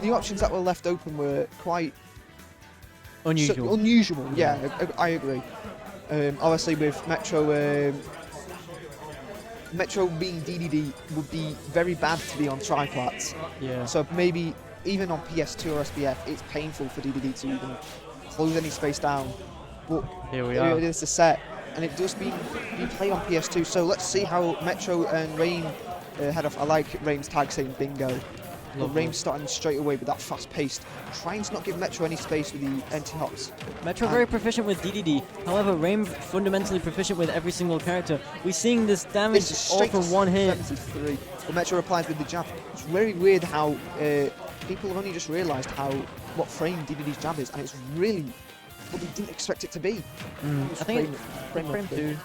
the options that were left open were quite Unusual. unusual. Yeah, I agree. Obviously, with Metro being DDD would be very bad to be on triplats. Yeah. So maybe even on PS2 or SBF, it's painful for DDD to even close any space down. But Here we are. it is a set, and it does being played on PS2. So let's see how Metro and Raime head off. I like Raime's tag saying bingo. But Raime's starting straight away with that fast pace, trying to not give Metro any space with the NT hops. Metro very proficient with DDD. However, Raime fundamentally proficient with every single character. We're seeing this damage all from one hit. 73. But Metro replies with the jab. It's very weird how people have only just realised what frame DDD's jab is, and it's really what they didn't expect it to be. I think frame 2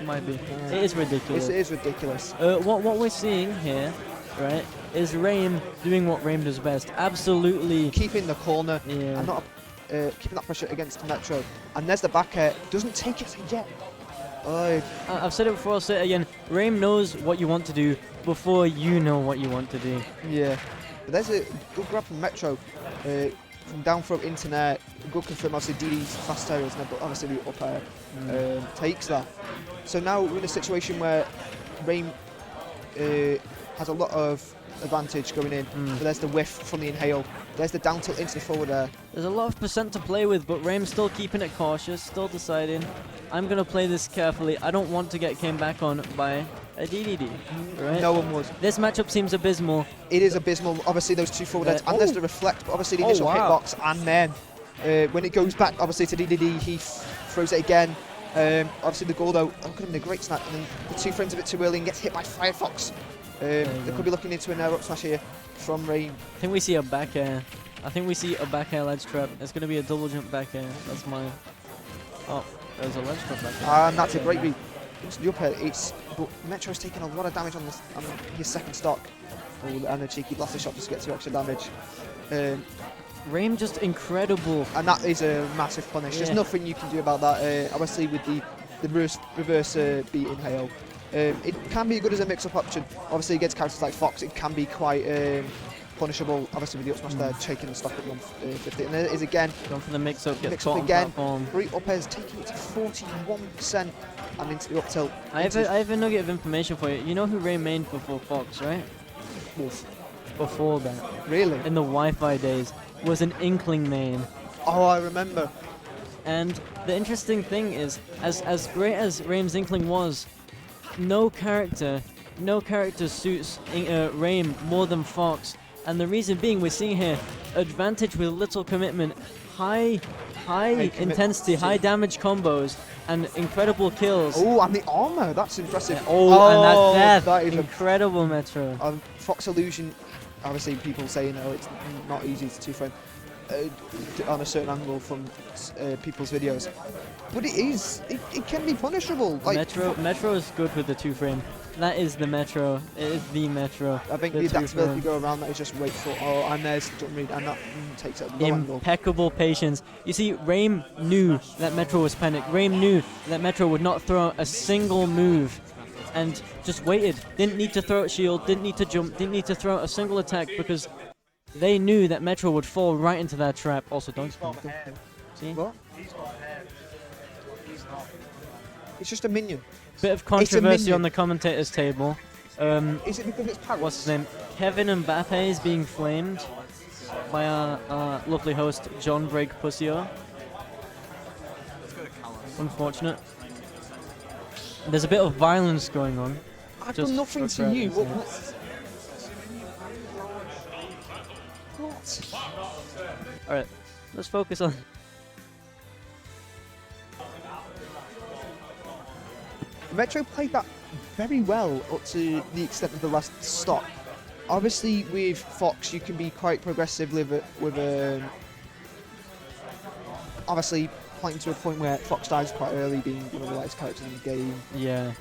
might be. It is ridiculous. It is ridiculous. What we're seeing here, right, is Raime doing what Raime does best. Absolutely Keeping the corner Yeah. and not keeping that pressure against Metro. And there's the back air. Doesn't take it yet. I've said it before, I'll say it again. Raime knows what you want to do before you know what you want to do. Yeah. But there's a good grab from Metro. From down throw into net. Good confirm, obviously DD's fast aerials, but obviously the up air takes that. So now we're in a situation where Raime has a lot of advantage going in. But there's the whiff from the inhale. There's the down tilt into the forward air. There's a lot of percent to play with, but Raime's still keeping it cautious, still deciding, I'm going to play this carefully. I don't want to get came back on by a DDD. Right? No one would. This matchup seems abysmal. It is abysmal. Obviously, those two forward heads, and there's the reflect, but obviously the initial hitbox, and then when it goes back, obviously to DDD, he throws it again. Obviously the Gordo, could have been a great snap, and then the two frames a bit too early and gets hit by Firefox. They could be looking into an air up smash here from Raime. I think we see a back air. I think we see a back air ledge trap. It's going to be a double jump back air. That's mine. Oh, there's a ledge trap back air. And that's a great read. It's the up air. But Metro's taking a lot of damage on his second stock. Oh, and a cheeky blaster shot just gets 2 extra damage. Raime just incredible. And that is a massive punish. Yeah. There's nothing you can do about that. Obviously with the reverse beat inhale. It can be good as a mix-up option. Obviously against characters like Fox, it can be quite punishable. Obviously with the up smash there, taking the stock at 150. And there it is again. Going for the mix-up, gets Mix-up caught on again. platform. 3 up airs, taking it to 41%. And into the up tilt. I have a nugget of information for you. You know who Raime mained before Fox, right? Wolf. Before that. Really? In the Wi-Fi days. Was an Inkling main. Oh, I remember. And the interesting thing is, as great as Raime's Inkling was, no character suits Raime more than Fox. And the reason being, we're seeing here, advantage with little commitment, high intensity, high damage combos, and incredible kills. Oh, and the armor, that's impressive. And that's death. That is Incredible Metro. Fox Illusion, obviously people say, it's not easy to two-frame on a certain angle from people's videos. But it can be punishable. Like, Metro is good with the two-frame. That is the Metro. It is the Metro. I think the adaptability go around that is just wait for, and there's jump read, and that takes it at the angle. Impeccable patience. You see, Raime knew that Metro was panicked. Raime knew that Metro would not throw a single move, and just waited. Didn't need to throw a shield, didn't need to jump, didn't need to throw a single attack, because they knew that Metro would fall right into that trap. Also, don't see? What? It's just a minion. Bit of controversy on the commentators table. Is it because it's Paris? What's his name? Kevin Mbappe is being flamed by our lovely host, John Break Pussio. Unfortunate. There's a bit of violence going on. I've done nothing to you. What? Alright, let's focus on... Metro played that very well up to the extent of the last stop. Obviously, with Fox, you can be quite progressive with obviously pointing to a point where Fox dies quite early, being one of the lightest characters in the game. Yeah,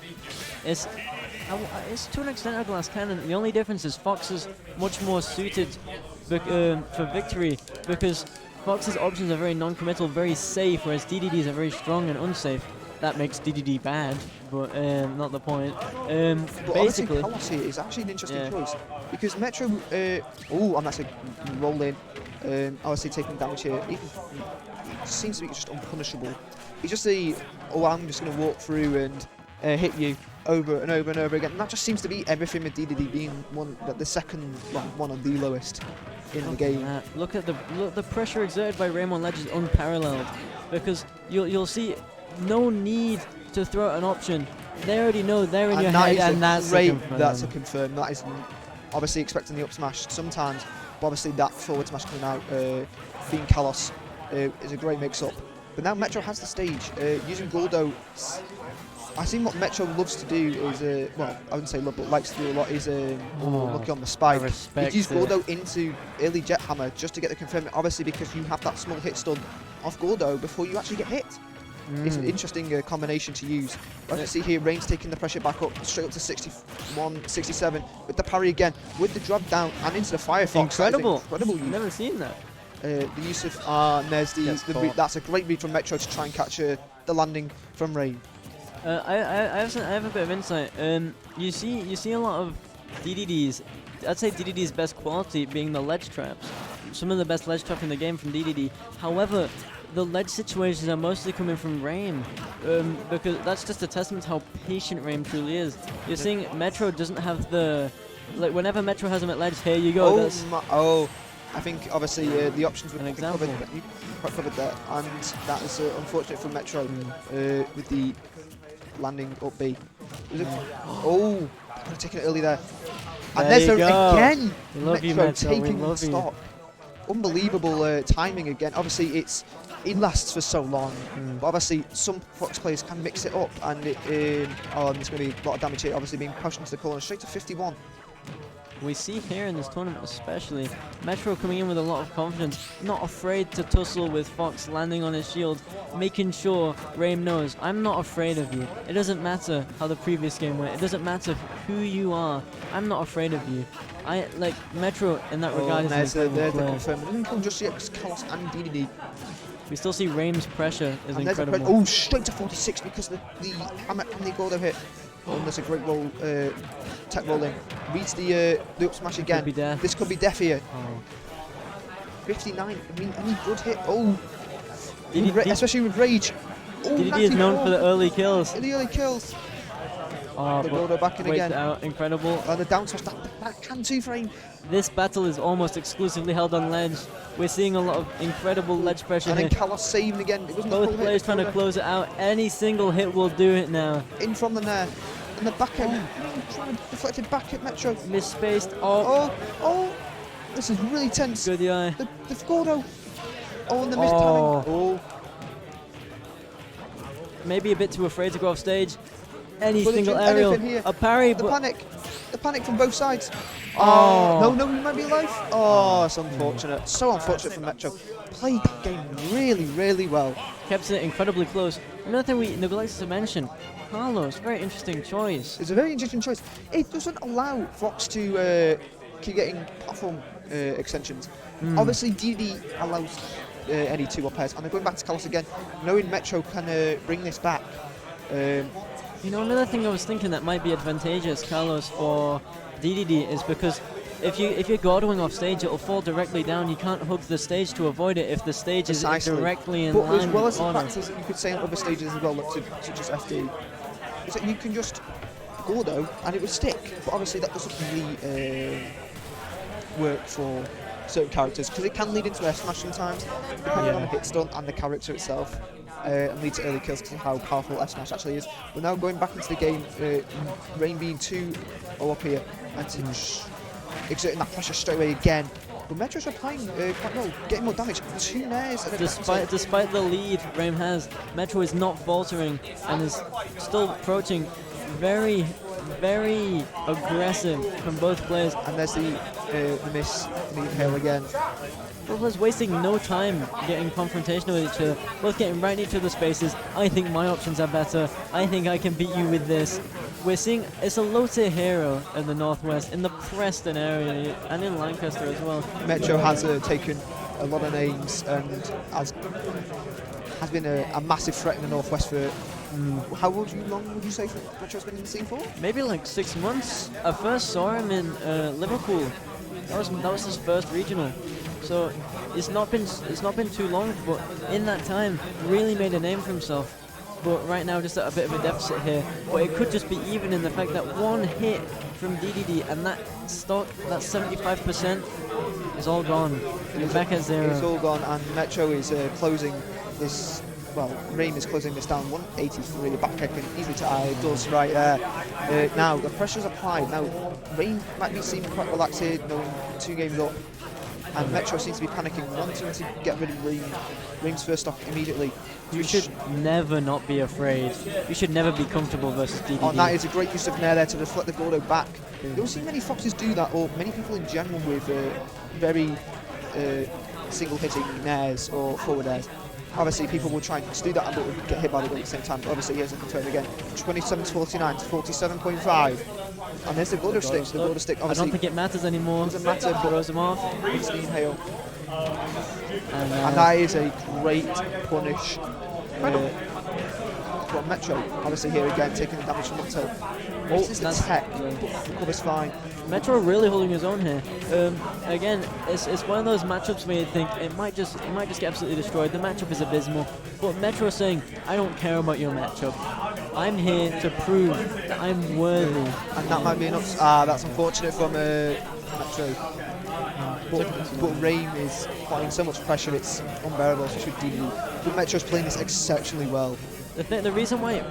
it's to an extent a glass cannon. The only difference is Fox is much more suited for victory, because Fox's options are very non-committal, very safe, whereas DDD's are very strong and unsafe. That makes DDD bad, but not the point. But Basically, Policy is actually an interesting choice. because Metro, I'm actually rolling, obviously taking damage here. He seems to be just unpunishable. He's just I'm just going to walk through and hit you over and over and over again. And that just seems to be everything with Dedede being the second one of the lowest in the game. Look at the pressure exerted by Raime on ledge is unparalleled, because you'll see no need to throw out an option. They already know they're in your head, and that's a confirm. That's a confirm. That is obviously expecting the up smash sometimes, but obviously that forward smash coming out, being Kalos, is a great mix-up. But now Metro has the stage, using Gordo. I think what Metro loves to do is, well, I wouldn't say love, but likes to do a lot is looking on the spike. You use Gordo into early Jet Hammer just to get the confirm, obviously because you have that small hit stun off Gordo before you actually get hit. It's an interesting combination to use. But you see here, Raime's taking the pressure back up, straight up to 61, 67, with the parry again, with the drop down and into the Firefox. Incredible. Incredible. I've never seen that. The use of there's that's a great read from Metro to try and catch the landing from Raime. I have a bit of insight. You see a lot of Dedede's. I'd say Dedede's best quality being the ledge traps. Some of the best ledge trap in the game from Dedede. However, the ledge situations are mostly coming from Raime, because that's just a testament to how patient Raime truly is. You're seeing Metro doesn't have the, like, whenever Metro has him at ledge, here you go. I think obviously the options were covered there, and that is unfortunate for Metro with the landing up B. Taking it early there. And there's again Metro taking the stock. Unbelievable timing again. Obviously it lasts for so long, but obviously some Fox players can mix it up, and there's going to be a lot of damage here. Obviously being pushed into the corner, straight to 51. We see here in this tournament especially, Metro coming in with a lot of confidence, not afraid to tussle with Fox, landing on his shield, making sure Raime knows, I'm not afraid of you. It doesn't matter how the previous game went, it doesn't matter who you are, I'm not afraid of you. Metro in that regard is an incredible player. It doesn't come just yet because Kalos and Dedede. We still see Raime's pressure is incredible. Straight to 46 because the Hammer and the Gordo hit. And that's a great roll, tech roll in. Reads the up smash again. This could be death here. 59, I mean, any good hit. Especially with Rage. Dedede is known for the early kills. The early kills. The Gordo back in again. Out, incredible. The down smash, that can two frame. This battle is almost exclusively held on ledge. We're seeing a lot of incredible ledge pressure here. And then Kalos saving again. It wasn't both players trying to close it out. Any single hit will do it now. In from the nair. And the back end, trying to deflect it back at Metro. Misspaced. This is really tense. Good eye. The Gordo. And the missed timing. Maybe a bit too afraid to go off stage. Any single aerial. A parry. The panic from both sides. No, he might be alive. It's unfortunate. So unfortunate for Metro. Played the game really, really well. Kept it incredibly close. Another thing we neglected to mention, Carlos, very interesting choice. It's a very interesting choice. It doesn't allow Fox to keep getting platform extensions. Obviously, Dedede allows any two up pairs. And they're going back to Kalos again, knowing Metro can bring this back. Another thing I was thinking that might be advantageous, Carlos, for Dedede is because if you're Gordoing off stage, it'll fall directly down. You can't hook the stage to avoid it if the stage is directly in line with the corner. As well as the factors that you could say on other stages as well, such as FD, is that you can just Gordo and it would stick. But obviously that doesn't really work for certain characters because it can lead into F smash sometimes, depending on the hit stun and the character itself. And lead to early kills because of how powerful F smash actually is. We're now going back into the game, Raime being 2-0 up here and exerting that pressure straight away again. But Metro's applying quite well, getting more damage. 2 nairs. Despite the lead Raime has, Metro is not faltering and is still approaching very, very aggressive from both players. And there's the miss, the inhale again. Both players wasting no time getting confrontational with each other, both getting right in each other's spaces. I think my options are better. I think I can beat you with this. We're seeing it's a low-tier hero in the Northwest, in the Preston area, and in Lancaster as well. Metro has taken a lot of names and has been a massive threat in the Northwest for How long would you say Metro's been in the scene for? Maybe like 6 months. I first saw him in Liverpool. That was his first regional. So it's not been too long, but in that time, really made a name for himself. But right now, just at a bit of a deficit here. But it could just be even in the fact that one hit from Dedede and that stock, that 75%, is all gone. You're back at 0. It's all gone, and Metro is closing this. Well, Raime is closing this down 183. The back kick can easily tie. Does right there. Now the pressure's applied. Now Raime might be seeming quite relaxed here, knowing 2 games up. And Metro seems to be panicking, wanting to get rid of Raime. Raime's first stock immediately. You should never not be afraid. You should never be comfortable versus Dedede. Oh, that is a great use of Nair there to deflect the Gordo back. You don't see many Foxes do that, or many people in general with very single-hitting Nairs or forward airs. Obviously, people will try and do that and will get hit by the gun at the same time. But obviously, here's a confirm again. 27-49 to 47.5. And there's the Gordo stick. The Gordo stick, obviously. I don't think it matters anymore. Doesn't matter, but throws him off. It's the inhale. And that is a great punish from Metro. Obviously, here again, taking the damage from Metro. This is the tech. The cover's fine. Metro really holding his own here. Again, it's one of those matchups where you think it might just get absolutely destroyed. The matchup is abysmal, but Metro saying, "I don't care about your matchup. I'm here to prove that I'm worthy." And that might be enough. That's unfortunate from Metro. But Raime is applying so much pressure, it's unbearable, especially with Dedede. But Metro's playing this exceptionally well. The reason why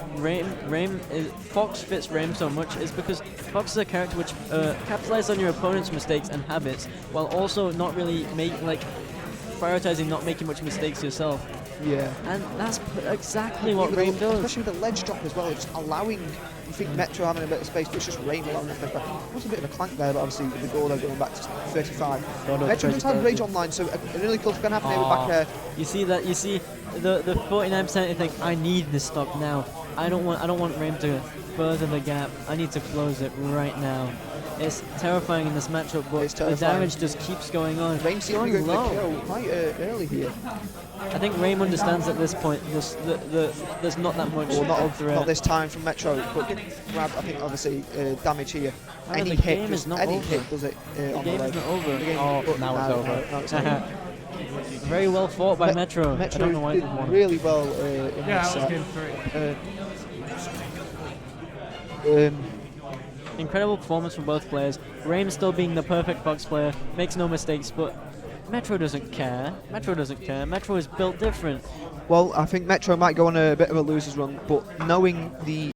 Fox fits Raime so much is because Fox is a character which capitalizes on your opponent's mistakes and habits, while also not really prioritizing not making much mistakes yourself. Yeah. And that's exactly what Raime does. Especially with the ledge drop as well, just allowing, you think Metro having a bit of space, but it's just Raime allowing it. There was a bit of a clank there, but obviously with the Gordo going back to 35. Metro does have Rage online, so a really cool thing can happen here with back air. You see the 49% you think, I need this stock now. I don't want Raime to further the gap. I need to close it right now. It's terrifying in this matchup, but the damage just keeps going on. Raime seems to be going for the kill quite early here. I think Raime understands at this point there's not that much threat. Not this time from Metro, but grab, I think, obviously, damage here. Any hit does it on the game is not over. Now it's over. Very well fought by Metro. I don't know why did really well in this set. Incredible performance from both players. Raime still being the perfect Fox player, makes no mistakes, but Metro doesn't care. Metro is built different. Well, I think Metro might go on a bit of a loser's run, but knowing the